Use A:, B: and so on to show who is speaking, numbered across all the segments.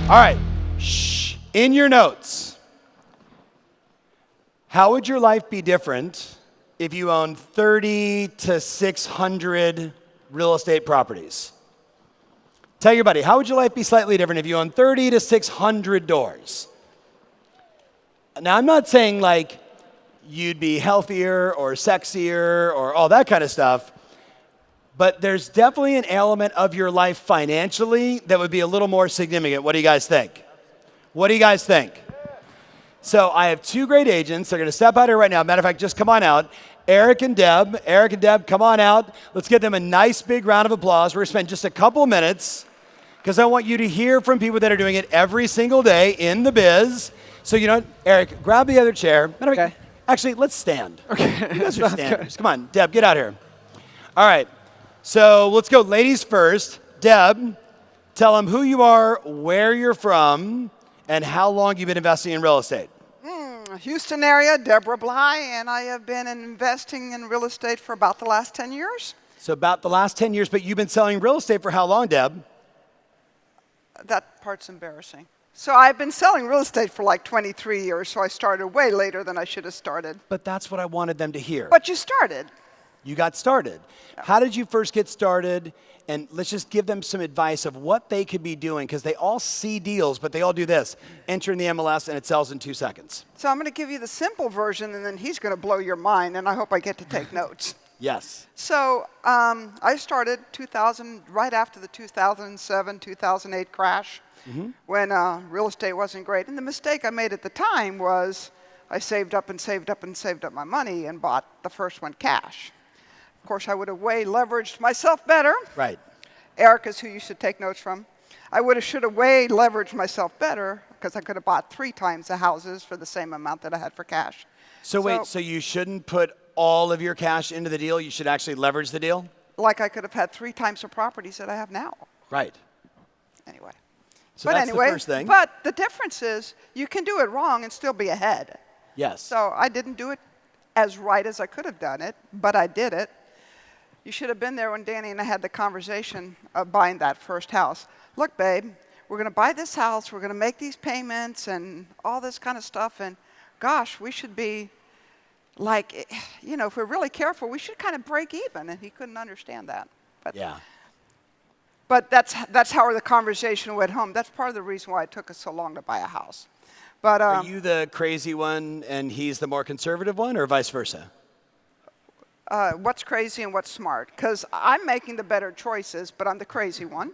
A: All right, in your notes, how would your life be different if you owned 30 to 600 real estate properties? Tell your buddy, how would your life be slightly different if you owned 30 to 600 doors? Now, I'm not saying like you'd be healthier or sexier or all that kind of stuff, but there's definitely an element of your life financially that would be a little more significant. What do you guys think? What do you guys think? So I have two great agents. They're going to step out here right now. Matter of fact, just come on out. Eric and Deb. Eric and Deb, come on out. Let's give them a nice big round of applause. We're going to spend just a couple of minutes because I want you to hear from people that are doing it every single day in the biz. So, you know, Eric, grab the other chair.
B: Okay.
A: Actually, let's stand.
B: Okay.
A: You guys are standers. Come on, Deb, get out here. All right. So let's go ladies first. Deb, tell them who you are, where you're from, and how long you've been investing in real estate.
C: Houston area, Deborah Bly, and I have been investing in real estate for about the last 10 years.
A: So about the last 10 years, but you've been selling real estate for how long, Deb?
C: That part's embarrassing. So I've been selling real estate for like 23 years, so I started way later than I should have started.
A: But that's what I wanted them to hear.
C: But you started.
A: You got started. How did you first get started? And let's just give them some advice of what they could be doing, because they all see deals, but they all do this. Enter in the MLS, and it sells in 2 seconds.
C: So I'm going to give you the simple version, and then he's going to blow your mind, and I hope I get to take notes.
A: Yes.
C: So I started 2000, right after the 2007, 2008 crash, when real estate wasn't great. And the mistake I made at the time was I saved up and saved up and saved up my money and bought the first one cash. Of course, I would have way leveraged myself better.
A: Right.
C: Eric is who you should take notes from. I should have way leveraged myself better because I could have bought 3 times the houses for the same amount that I had for cash.
A: So wait, so you shouldn't put all of your cash into the deal? You should actually leverage the deal?
C: Like I could have had 3 times the properties that I have now.
A: Right.
C: Anyway.
A: So that's the first thing.
C: But the difference is you can do it wrong and still be ahead.
A: Yes.
C: So I didn't do it as right as I could have done it, but I did it. You should have been there when Danny and I had the conversation of buying that first house. Look, babe, we're going to buy this house. We're going to make these payments and all this kind of stuff. And gosh, we should be like, you know, if we're really careful, we should kind of break even. And he couldn't understand that. But,
A: yeah.
C: But that's how the conversation went home. That's part of the reason why it took us so long to buy a house. But
A: are you the crazy one and he's the more conservative one, or vice versa?
C: What's crazy and what's smart? Because I'm making the better choices, but I'm the crazy one.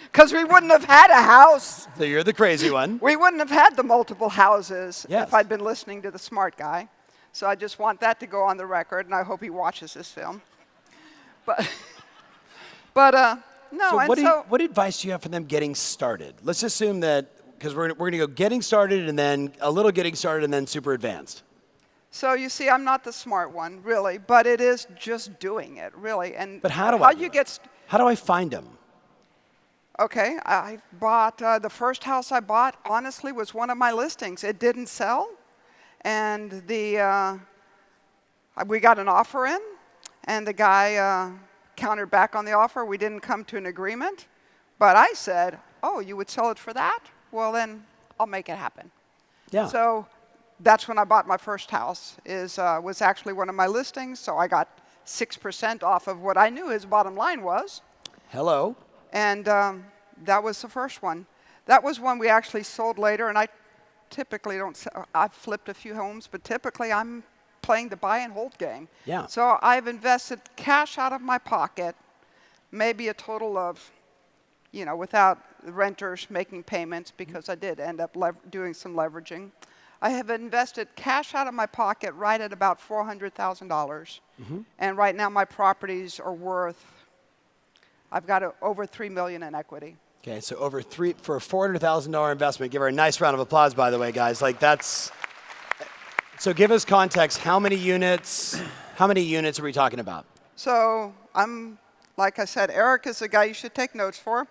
C: Because we wouldn't have had a house.
A: So you're the crazy one.
C: We wouldn't have had the multiple houses
A: Yes.
C: if I'd been listening to the smart guy. So I just want that to go on the record, and I hope he watches this film. But no.
A: So what advice do you have for them getting started? Let's assume that, because we're going to go getting started and then a little getting started and then super advanced.
C: So you see, I'm not the smart one, really, but it is just doing it, really. And
A: but how do I find them?
C: Okay, I bought, the first house I bought, honestly, was one of my listings. It didn't sell, and we got an offer in, and the guy countered back on the offer. We didn't come to an agreement, but I said, oh, you would sell it for that? Well, then I'll make it happen.
A: Yeah.
C: So that's when I bought my first house. Was actually one of my listings, so I got 6% off of what I knew his bottom line was.
A: Hello.
C: And that was the first one. That was one we actually sold later, and I typically don't sell. I've flipped a few homes, but typically I'm playing the buy and hold game.
A: Yeah.
C: So I've invested cash out of my pocket, maybe a total of, you know, without renters making payments, because I did end up doing some leveraging. I have invested cash out of my pocket right at about $400,000. And right now my properties are worth, I've got over $3 million in equity.
A: Okay, so for a $400,000 investment. Give her a nice round of applause, by the way, guys. Like that's. So give us context. How many units are we talking about?
C: So like I said, Eric is the guy you should take notes for.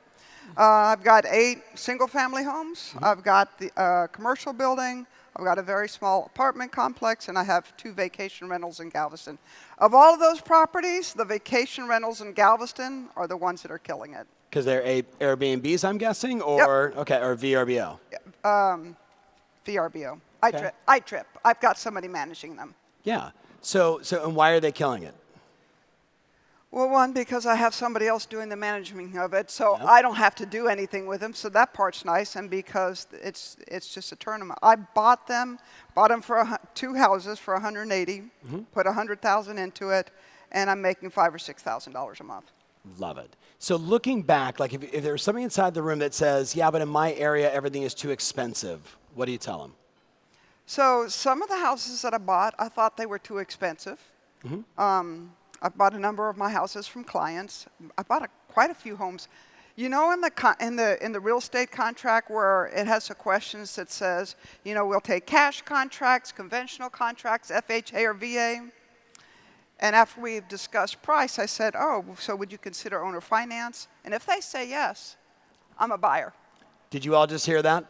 C: I've got 8 single-family homes. I've got the commercial building. I've got a very small apartment complex, and I have 2 vacation rentals in Galveston. Of all of those properties, the vacation rentals in Galveston are the ones that are killing it.
A: Because they're Airbnbs, I'm guessing, or okay, or VRBO.
C: VRBO.
A: Okay.
C: iTrip. I've got somebody managing them.
A: Yeah. So and why are they killing it?
C: Well, one, because I have somebody else doing the management of it, so I don't have to do anything with them, so that part's nice, and because it's just a tournament. I bought them for 2 houses for 180, put 100,000 into it, and I'm making $5,000 or $6,000 a month.
A: Love it. So looking back, like if there's something inside the room that says, yeah, but in my area, everything is too expensive, what do you tell them?
C: So some of the houses that I bought, I thought they were too expensive. I've bought a number of my houses from clients. I bought quite a few homes. You know, in the real estate contract where it has the questions that says, you know, we'll take cash contracts, conventional contracts, FHA or VA. And after we've discussed price, I said, oh, so would you consider owner finance? And if they say yes, I'm a buyer.
A: Did you all just hear that?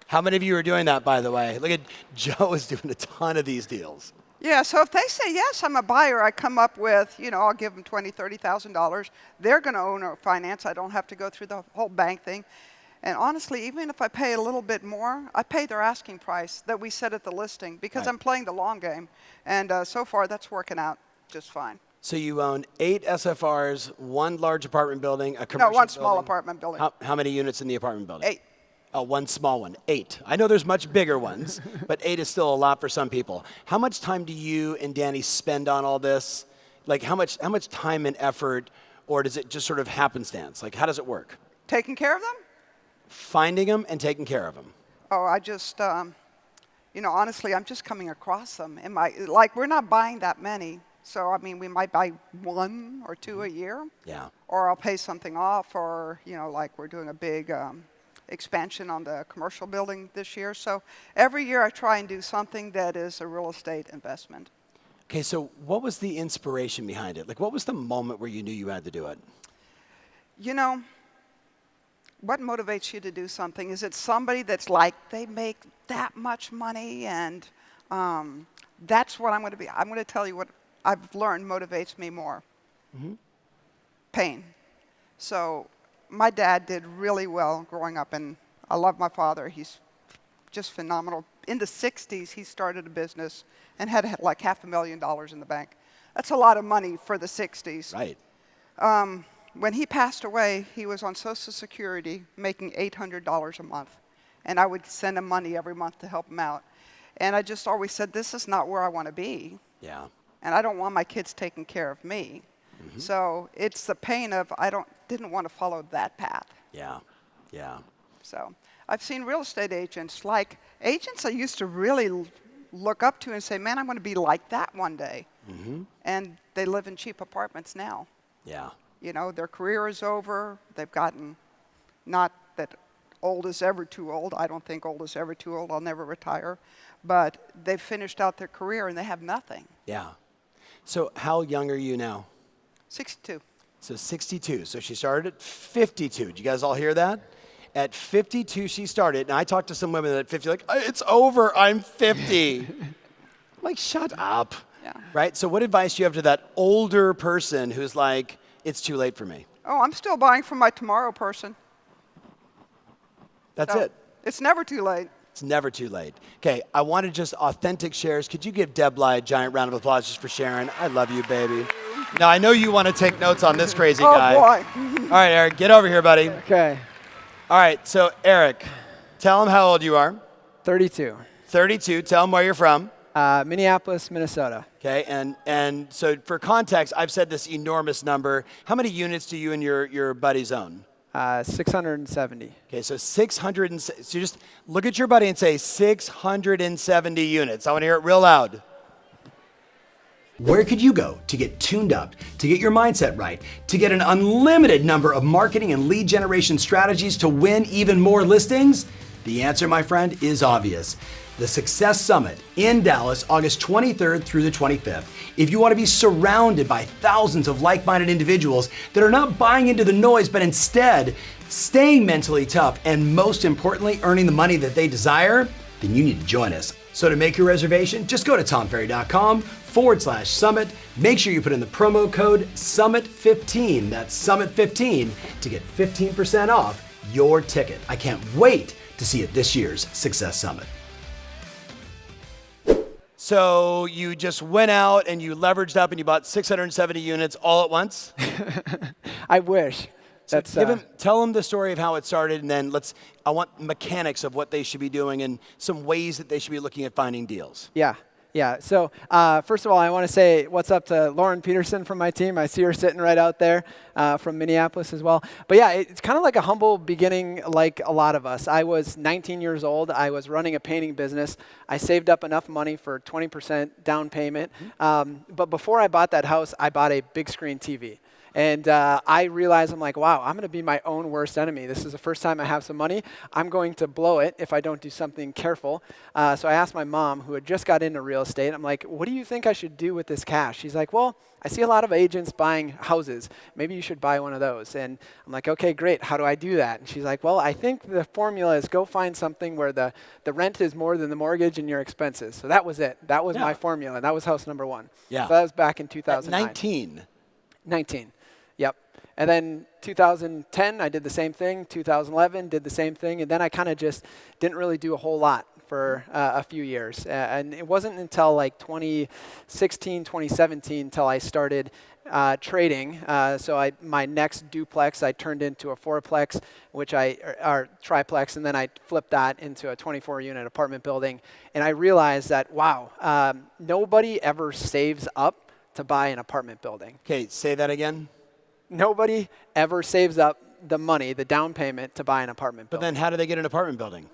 A: How many of you are doing that, by the way? Look at Joe is doing a ton of these deals.
C: Yeah, so if they say yes, I'm a buyer, I come up with, you know, I'll give them $20,000, $30,000. They're going to own or finance. I don't have to go through the whole bank thing. And honestly, even if I pay a little bit more, I pay their asking price that we set at the listing because I'm playing the long game. And so far, that's working out just fine.
A: So you own 8 SFRs, 1 large apartment building, a commercial
C: No, one
A: building.
C: small apartment building.
A: How many units in the apartment building?
C: 8.
A: Oh, 1 small one, 8. I know there's much bigger ones, but 8 is still a lot for some people. How much time do you and Danny spend on all this? Like how much time and effort, or does it just sort of happenstance? Like how does it work?
C: Taking care of them?
A: Finding them and taking care of them.
C: Oh, I just, you know, honestly, I'm just coming across them. Like we're not buying that many. So, I mean, we might buy 1 or 2 a year.
A: Yeah.
C: Or I'll pay something off, or, you know, like we're doing a big expansion on the commercial building this year. So every year I try and do something that is a real estate investment.
A: Okay, so what was the inspiration behind it? Like what was the moment where you knew you had to do it?
C: You know, what motivates you to do something? Is it somebody that's like, they make that much money and that's what I'm going to be? I'm going to tell you what I've learned motivates me more. Pain. So my dad did really well growing up, and I love my father. He's just phenomenal. In the 60s, he started a business and had like $500,000 in the bank. That's a lot of money for the 60s.
A: Right.
C: When he passed away, he was on Social Security making $800 a month, and I would send him money every month to help him out. And I just always said, this is not where I want to be.
A: Yeah.
C: And I don't want my kids taking care of me. So it's the pain of didn't want to follow that path.
A: Yeah. Yeah.
C: So I've seen real estate agents, like agents I used to really look up to and say, man, I'm going to be like that one day. And they live in cheap apartments now.
A: Yeah.
C: You know, their career is over. They've gotten, not that old is ever too old. I don't think old is ever too old. I'll never retire. But they've finished out their career and they have nothing.
A: Yeah. So how young are you now?
C: 62.
A: So 62. So she started at 52. Did you guys all hear that? At 52, she started. And I talked to some women at 50, like, it's over. I'm 50. Like, shut up.
C: Yeah.
A: Right? So what advice do you have to that older person who's like, it's too late for me?
C: Oh, I'm still buying from my tomorrow person.
A: That's
C: So
A: it.
C: It's never too late.
A: It's never too late. Okay, I wanted just authentic shares. Could you give Deb Bly a giant round of applause just for sharing? I love you, baby. Now, I know you want to take notes on this crazy guy.
C: Oh, boy.
A: All right, Eric, get over here, buddy.
B: Okay.
A: All right, so Eric, tell him how old you are.
B: 32.
A: 32. Tell him where you're from.
B: Minneapolis, Minnesota.
A: Okay, and so for context, I've said this enormous number. How many units do you and your buddies own?
B: 670.
A: Okay, so 600. So just look at your buddy and say 670 units. I want to hear it real loud. Where could you go to get tuned up, to get your mindset right, to get an unlimited number of marketing and lead generation strategies to win even more listings? The answer, my friend, is obvious. The Success Summit in Dallas, August 23rd through the 25th. If you want to be surrounded by thousands of like-minded individuals that are not buying into the noise, but instead staying mentally tough and most importantly, earning the money that they desire, then you need to join us. So to make your reservation, just go to tomferry.com upfront.com/summit. Make sure you put in the promo code SUMMIT15, that's SUMMIT15, to get 15% off your ticket. I can't wait to see you at this year's Success Summit. So you just went out and you leveraged up and you bought 670 units all at once?
B: I wish.
A: So tell them the story of how it started, and then I want mechanics of what they should be doing and some ways that they should be looking at finding deals.
B: Yeah. So first of all, I want to say what's up to Lauren Peterson from my team. I see her sitting right out there from Minneapolis as well. But yeah, it's kind of like a humble beginning like a lot of us. I was 19 years old. I was running a painting business. I saved up enough money for 20% down payment. But before I bought that house, I bought a big screen TV. And I realized, I'm like, wow, I'm going to be my own worst enemy. This is the first time I have some money. I'm going to blow it if I don't do something careful. So I asked my mom, who had just got into real estate, I'm like, what do you think I should do with this cash? She's like, well, I see a lot of agents buying houses. Maybe you should buy one of those. And I'm like, okay, great. How do I do that? And she's like, well, I think the formula is go find something where the rent is more than the mortgage and your expenses. So that was it. That was my formula. That was house number one.
A: Yeah.
B: So that was back in 2009. 19. Yep. And then 2010, I did the same thing. 2011, did the same thing. And then I kind of just didn't really do a whole lot for a few years. And it wasn't until like 2016, 2017 until I started trading. So my next duplex, I turned into a fourplex, or triplex, and then I flipped that into a 24-unit apartment building. And I realized that, wow, nobody ever saves up to buy an apartment building.
A: Okay, say that again.
B: Nobody ever saves up the money, the down payment, to buy an apartment building.
A: But then how do they get an apartment building?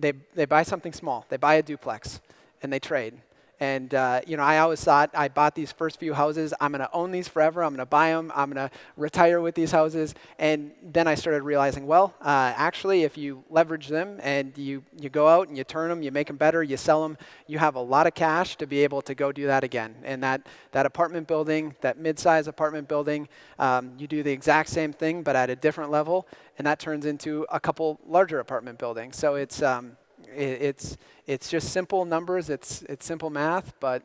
B: They buy something small. They buy a duplex, and they trade. And, I always thought I bought these first few houses. I'm going to own these forever. I'm going to buy them. I'm going to retire with these houses. And then I started realizing, well, actually, if you leverage them and you go out and you turn them, you make them better, you sell them, you have a lot of cash to be able to go do that again. And that apartment building, that mid-size apartment building, you do the exact same thing but at a different level, and that turns into a couple larger apartment buildings. So it's just simple numbers. It's simple math, but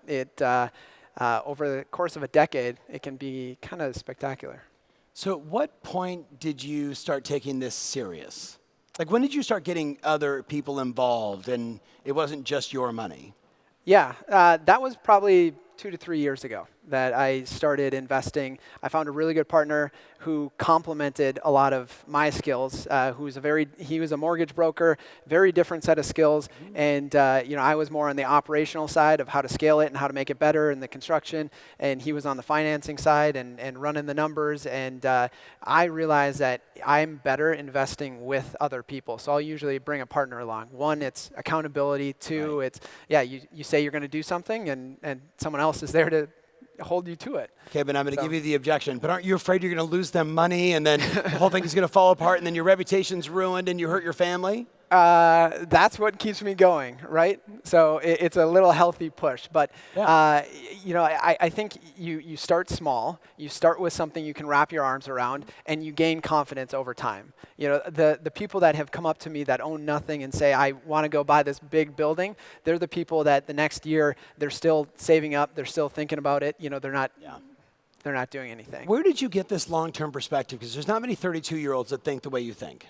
B: over the course of a decade, it can be kind of spectacular.
A: So at what point did you start taking this serious? Like, when did you start getting other people involved and it wasn't just your money?
B: Yeah, that was probably 2 to 3 years ago that I started investing. I found a really good partner who complemented a lot of my skills. He was a mortgage broker, very different set of skills, and I was more on the operational side of how to scale it and how to make it better in the construction, and he was on the financing side and running the numbers. And I realized that I'm better investing with other people, so I'll usually bring a partner along. One, it's accountability. Two, It's you say you're going to do something, and someone else is there to hold you to it.
A: Okay, but I'm going to give you the objection. But aren't you afraid you're going to lose them money and then the whole thing is going to fall apart and then your reputation's ruined and you hurt your family?
B: That's what keeps me going, right? So it's a little healthy push. But, I think you start small. You start with something you can wrap your arms around, and you gain confidence over time. The people that have come up to me that own nothing and say, I want to go buy this big building, they're the people that the next year, they're still saving up. They're still thinking about it. They're not doing anything.
A: Where did you get this long-term perspective? Because there's not many 32-year-olds that think the way you think.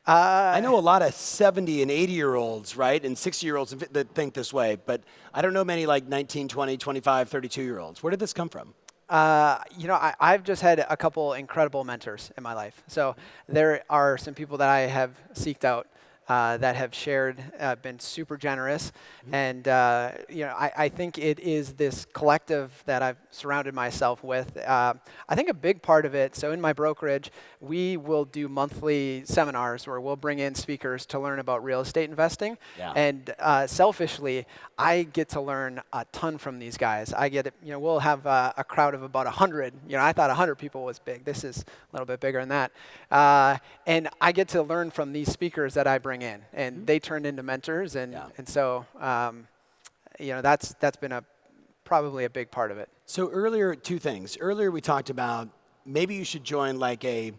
A: I know a lot of 70 and 80-year-olds, right, and 60-year-olds that think this way, but I don't know many like 19, 20, 25, 32-year-olds. Where did this come from?
B: I've just had a couple incredible mentors in my life. So there are some people that I have seeked out that have shared, been super generous. And, I think it is this collective that I've surrounded myself with. I think a big part of it, so in my brokerage, we will do monthly seminars where we'll bring in speakers to learn about real estate investing. Yeah. And selfishly, I get to learn a ton from these guys. We'll have a crowd of about 100. I thought 100 people was big. This is a little bit bigger than that. And I get to learn from these speakers that I bring in, and they turned into mentors, and so that's been probably a big part of it. So
A: earlier, two things. Earlier we talked about maybe you should join like a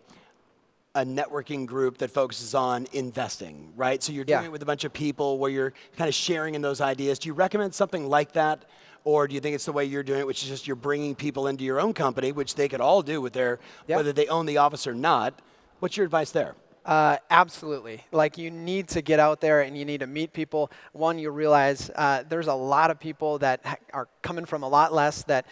A: a networking group that focuses on investing, right? So you're doing it with a bunch of people where you're kind of sharing in those ideas. Do you recommend something like that? Or do you think it's the way you're doing it, which is just you're bringing people into your own company, which they could all do with their, whether they own the office or not? What's your advice there?
B: Absolutely. Like, you need to get out there and you need to meet people. One, you realize there's a lot of people that are coming from a lot less, that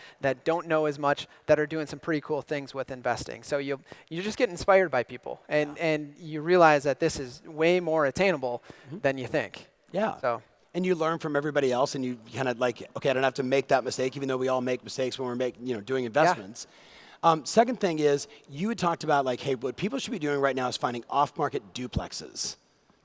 B: don't know as much, that are doing some pretty cool things with investing. So you just get inspired by people, and you realize that this is way more attainable than you think.
A: Yeah.
B: So.
A: And you learn from everybody else, and you kind of like, okay, I don't have to make that mistake, even though we all make mistakes when we're doing investments. Second thing is, you had talked about like, hey, what people should be doing right now is finding off-market duplexes.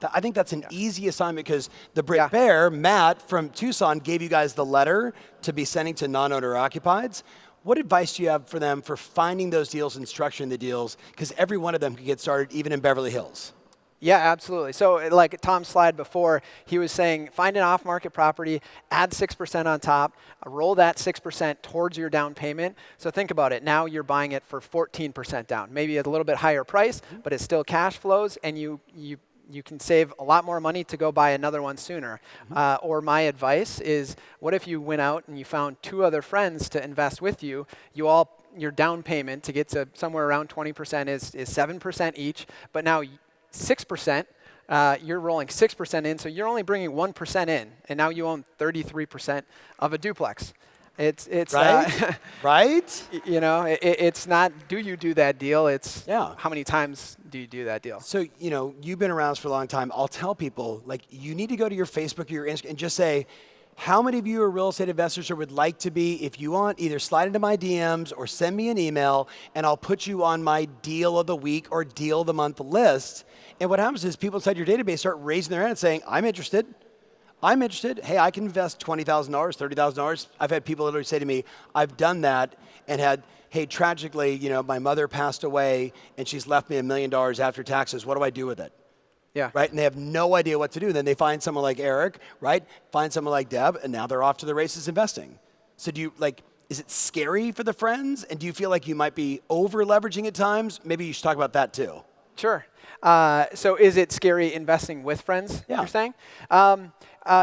A: I think that's an easy assignment because the Brit Bear, Matt from Tucson, gave you guys the letter to be sending to non-owner occupieds. What advice do you have for them for finding those deals and structuring the deals? Because every one of them can get started, even in Beverly Hills.
B: Yeah, absolutely. So like Tom's slide before, he was saying find an off-market property, add 6% on top, roll that 6% towards your down payment. So think about it. Now you're buying it for 14% down, maybe at a little bit higher price, but it still cash flows, and you can save a lot more money to go buy another one sooner. Or my advice is, what if you went out and you found 2 other friends to invest with you? Your down payment to get to somewhere around 20% is 7% each, but now 6%, you're rolling 6% in, so you're only bringing 1% in, and now you own 33% of a duplex. It's
A: right, right.
B: It's not do you do that deal. It's how many times do you do that deal.
A: So you've been around for a long time. I'll tell people, like, you need to go to your Facebook or your Instagram and just say, how many of you are real estate investors or would like to be? If you want, either slide into my DMs or send me an email, and I'll put you on my deal of the week or deal of the month list. And what happens is people inside your database start raising their hand and saying, I'm interested. I'm interested. Hey, I can invest $20,000, $30,000. I've had people literally say to me, I've done that and had, hey, tragically, my mother passed away and she's left me $1 million after taxes. What do I do with it?
B: Yeah.
A: Right? And they have no idea what to do. Then they find someone like Eric, right? Find someone like Deb, and now they're off to the races investing. So is it scary for the friends? And do you feel like you might be over leveraging at times? Maybe you should talk about that too.
B: Sure. So is it scary investing with friends, you're saying?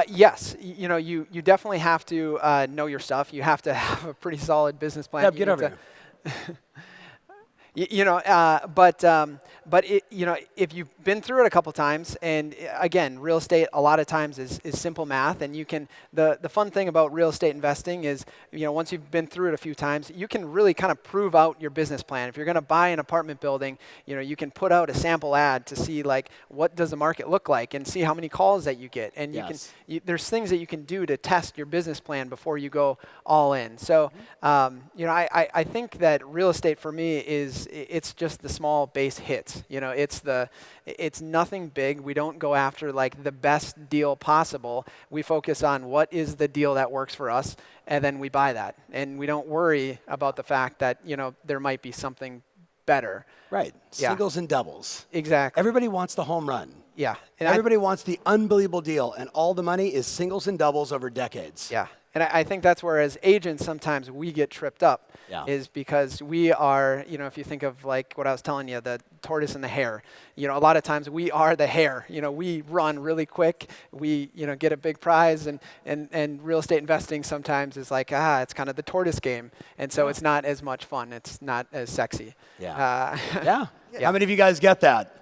B: Yes. You definitely have to know your stuff. You have to have a pretty solid business plan.
A: Deb, get over
B: here. But if you've been through it a couple times, and again, real estate a lot of times is simple math, and you can. The fun thing about real estate investing is, once you've been through it a few times, you can really kind of prove out your business plan. If you're going to buy an apartment building, you can put out a sample ad to see like what does the market look like, and see how many calls that you get, and there's things that you can do to test your business plan before you go all in. So, I think that real estate for me it's just the small base hits. It's nothing big. We don't go after like the best deal possible. We focus on what is the deal that works for us, and then we buy that. And we don't worry about the fact that, there might be something better.
A: Right. Singles and doubles.
B: Exactly.
A: Everybody wants the home run.
B: Yeah.
A: And everybody wants the unbelievable deal, and all the money is singles and doubles over decades.
B: Yeah. And I think that's where, as agents, sometimes we get tripped up, is because we are, if you think of like what I was telling you, the tortoise and the hare, a lot of times we are the hare. We run really quick. We, get a big prize, and real estate investing sometimes is like, it's kind of the tortoise game. And so it's not as much fun. It's not as sexy.
A: Yeah. How many of you guys get that?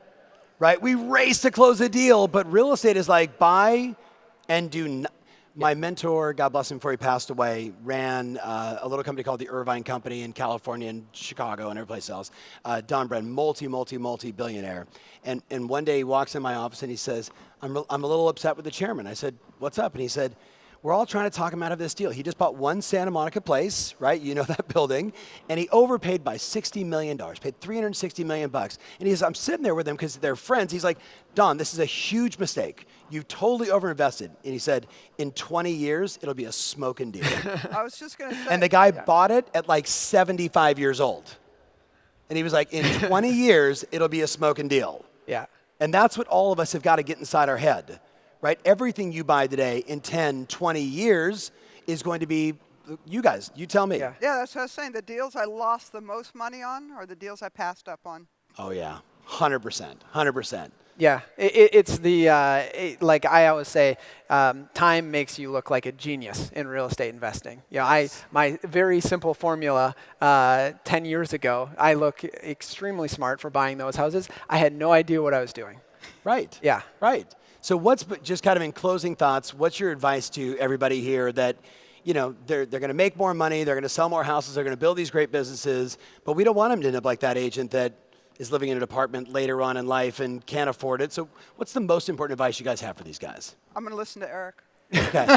A: Right? We race to close a deal, but real estate is like buy and do My mentor, God bless him before he passed away, ran a little company called the Irvine Company in California and Chicago and every place else. Don Brennan, multi-billionaire. And one day he walks in my office and he says, I'm a little upset with the chairman. I said, what's up? And he said, we're all trying to talk him out of this deal. He just bought one Santa Monica place, right? You know that building. And he overpaid by $60 million, paid $360 million. And he says, I'm sitting there with him because they're friends. He's like, Don, this is a huge mistake. You totally overinvested. And he said, in 20 years, it'll be a smoking deal.
C: I was just going to say.
A: And the guy bought it at like 75 years old. And he was like, in 20 years, it'll be a smoking deal.
B: Yeah.
A: And that's what all of us have got to get inside our head. Right? Everything you buy today in 10, 20 years is going to be, you guys, you tell me.
C: Yeah, that's what I was saying. The deals I lost the most money on are the deals I passed up on.
A: Oh, yeah. 100%. 100%.
B: Yeah, it's the, like I always say, time makes you look like a genius in real estate investing. You know, my very simple formula 10 years ago, I look extremely smart for buying those houses. I had no idea what I was doing.
A: Right.
B: Yeah.
A: Right. So just kind of in closing thoughts, what's your advice to everybody here that, you know, they're going to make more money, they're going to sell more houses, they're going to build these great businesses, but we don't want them to end up like that agent that is living in an apartment later on in life and can't afford it. So what's the most important advice you guys have for these guys?
C: I'm going to listen to Eric.
A: Okay.
C: No,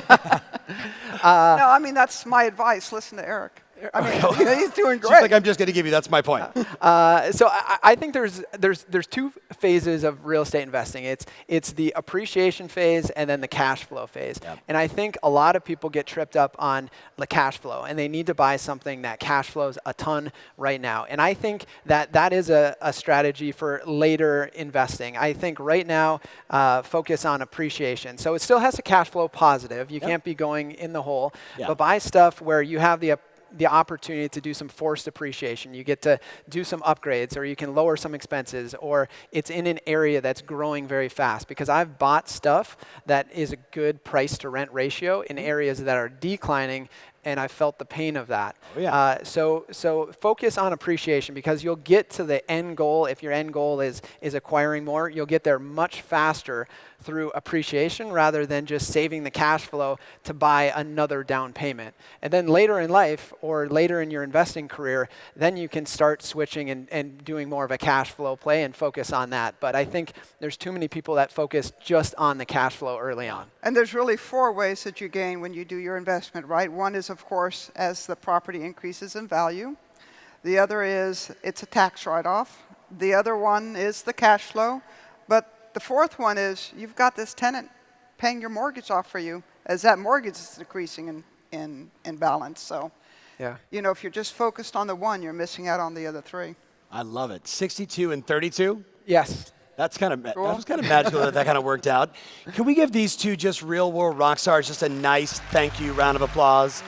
C: I mean, that's my advice. Listen to Eric. I mean, he's doing great.
A: Just like I'm just going to give you, that's my point.
B: So I think there's two phases of real estate investing. It's the appreciation phase and then the cash flow phase.
A: Yep.
B: And I think a lot of people get tripped up on the cash flow, and they need to buy something that cash flows a ton right now. And I think that is a strategy for later investing. I think right now, focus on appreciation. So it still has a cash flow positive. You can't be going in the hole, but buy stuff where you have the opportunity to do some forced appreciation. You get to do some upgrades, or you can lower some expenses, or it's in an area that's growing very fast. Because I've bought stuff that is a good price to rent ratio in areas that are declining, and I felt the pain of that.
A: Oh, yeah.
B: So focus on appreciation, because you'll get to the end goal. If your end goal is acquiring more, you'll get there much faster through appreciation rather than just saving the cash flow to buy another down payment. And then later in life, or later in your investing career, then you can start switching and doing more of a cash flow play and focus on that. But I think there's too many people that focus just on the cash flow early on.
C: And there's really 4 ways that you gain when you do your investment, right? One is, of course, as the property increases in value. The other is it's a tax write-off. The other one is the cash flow. But the fourth one is you've got this tenant paying your mortgage off for you as that mortgage is decreasing in balance. So, you know, if you're just focused on the one, you're missing out on the other 3.
A: I love it. 62 and 32?
B: Yes.
A: That was kind of magical that kind of worked out. Can we give these two just real world rock stars just a nice thank you round of applause?